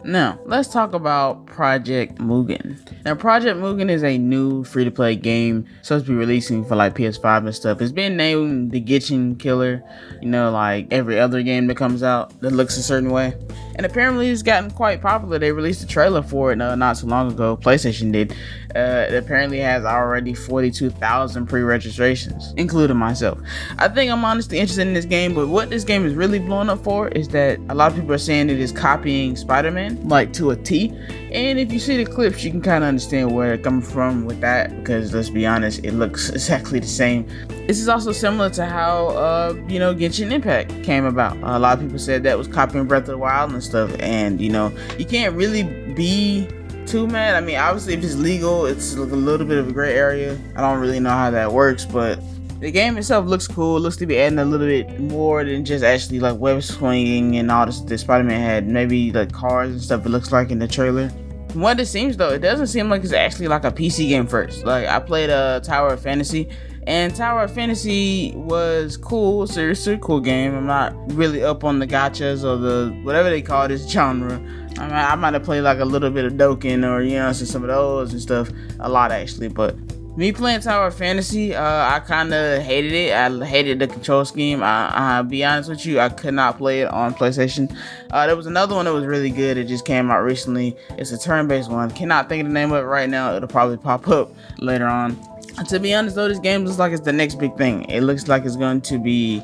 Now, let's talk about Project Mugen. Now, Project Mugen is a new free-to-play game supposed to be releasing for like PS5 and stuff. It's been named the Genshin killer, like every other game that comes out that looks a certain way. And apparently it's gotten quite popular. They released a trailer for it not too long ago. PlayStation did. It apparently has already 42,000 pre-registrations, including myself. I think I'm honestly interested in this game, but what this game is really blowing up for is that a lot of people are saying it is copying Spiderman, like to a T. And if you see the clips, you can kind of understand where they're coming from with that, because let's be honest, it looks exactly the same. This is also similar to how, Genshin Impact came about. A lot of people said that was copying Breath of the Wild and stuff, and, you can't really be too mad. I mean, obviously, if it's legal, it's a little bit of a gray area. I don't really know how that works, but the game itself looks cool. It looks to be adding a little bit more than just actually like web swinging and all this that Spider-Man had. Maybe like cars and stuff, it looks like in the trailer. From what it seems though, it doesn't seem like it's actually like a PC game first. Like I played Tower of Fantasy, and Tower of Fantasy was cool. Seriously, cool game. I'm not really up on the gachas or the whatever they call this genre. I might have played like a little bit of Dokkan or some of those and stuff, a lot actually. But me playing Tower of Fantasy, I kind of hated it. I hated the control scheme. I'll be honest with you, I could not play it on PlayStation. There was another one that was really good. It just came out recently. It's a turn-based one. Cannot think of the name of it right now. It'll probably pop up later on. To be honest though, this game looks like it's the next big thing. It looks like it's going to be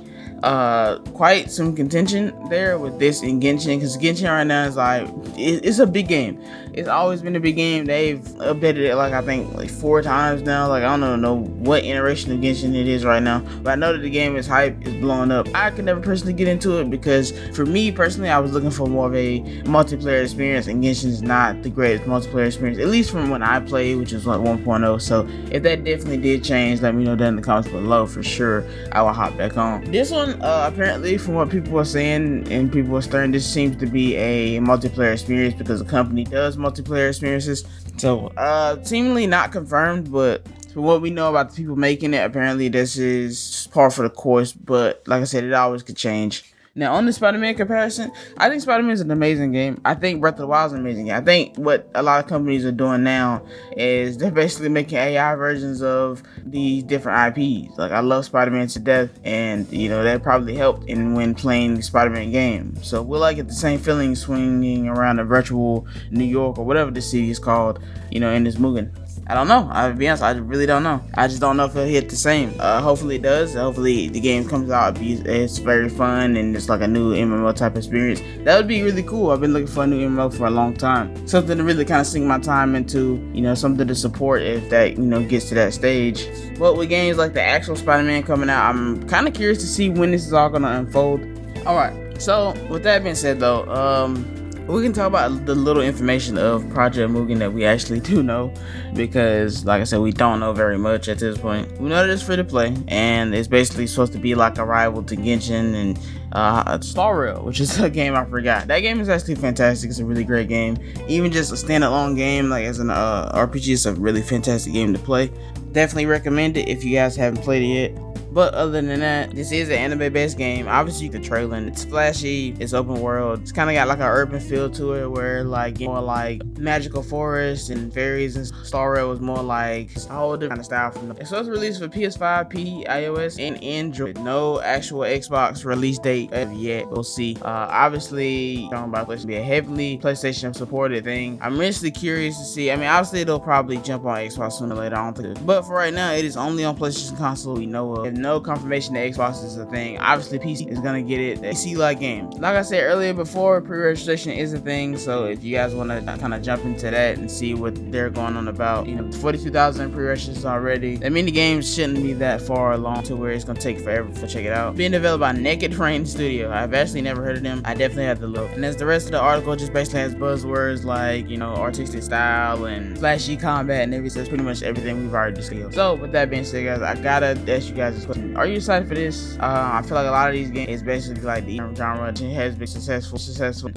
quite some contention there with this in Genshin, because Genshin right now is like it's a big game. It's always been a big game. They've updated it like I think like 4 times now. Like I don't know what iteration of Genshin it is right now, but I know that the game is hype, it's blowing up. I could never personally get into it because for me personally, I was looking for more of a multiplayer experience, and Genshin is not the greatest multiplayer experience, at least from when I played, which was like 1.0. So if that definitely did change, let me know down in the comments below. For sure I will hop back on this one. Apparently from what people are saying and people are stirring, this seems to be a multiplayer experience because the company does multiplayer experiences. So seemingly not confirmed, but from what we know about the people making it, apparently this is par for the course. But like I said, it always could change. Now, on the Spider-Man comparison, I think Spider-Man is an amazing game. I think Breath of the Wild is an amazing game. I think what a lot of companies are doing now is they're basically making AI versions of these different IPs. Like, I love Spider-Man to death, and, that probably helped when playing the Spider-Man game. So, will I get the same feeling swinging around a virtual New York or whatever the city is called, in this Mugen? I don't know. I'll be honest, I really don't know. I just don't know if it'll hit the same. Hopefully it does. Hopefully the game comes out, it's very fun and it's like a new MMO type experience. That would be really cool. I've been looking for a new MMO for a long time. Something to really kind of sink my time into, something to support if that, gets to that stage. But with games like the actual Spider-Man coming out, I'm kind of curious to see when this is all going to unfold. Alright, so with that being said though, we can talk about the little information of Project Mugen that we actually do know, because like I said, we don't know very much at this point. We know that it's free to play and it's basically supposed to be like a rival to Genshin and Star Rail, which is a game I forgot. That game is actually fantastic. It's a really great game. Even just a standalone game, like as an RPG, it's a really fantastic game to play. Definitely recommend it if you guys haven't played it yet. But other than that, this is an anime-based game. Obviously, you can trailing. It's flashy. It's open world. It's kind of got like an urban feel to it, where like more like magical forests and fairies. And Star Rail was more like a whole different kind of style from them. It's supposed to release for PS5, PC, iOS, and Android. No actual Xbox release date as of yet. We'll see. Obviously, talking about this to be a heavily PlayStation supported thing. I'm really curious to see. I mean, obviously, it'll probably jump on Xbox sooner or later. I don't think. But for right now, it is only on PlayStation console we know of. No confirmation that Xbox is a thing. Obviously PC is gonna get it. PC like game. Like I said earlier before, pre-registration is a thing, so if you guys want to kind of jump into that and see what they're going on about, 42,000 pre-registrations already. I mean, the game shouldn't be that far along to where it's gonna take forever to check it out. Being developed by Naked Rain Studio. I've actually never heard of them. I definitely have to look. And as the rest of the article just basically has buzzwords like artistic style and flashy combat and everything. That's pretty much everything we've already discussed. So with that being said, guys, I gotta ask you guys this question. Are you excited for this? I feel like a lot of these games is basically like the genre has been successful.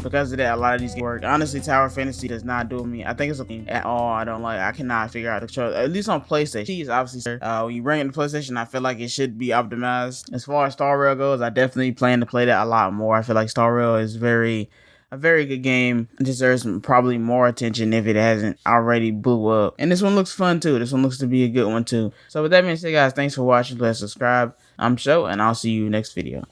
Because of that, a lot of these games work. Honestly, Tower Fantasy does not do me. I think it's a game at all. I cannot figure out the control. At least on PlayStation. She is obviously when you bring it to PlayStation, I feel like it should be optimized. As far as Star Rail goes, I definitely plan to play that a lot more. I feel like Star Rail is very a very good game. It deserves probably more attention if it hasn't already blew up. And this one looks fun too. This one looks to be a good one too. So with that being said, guys, thanks for watching. Please subscribe. I'm Sho, and I'll see you next video.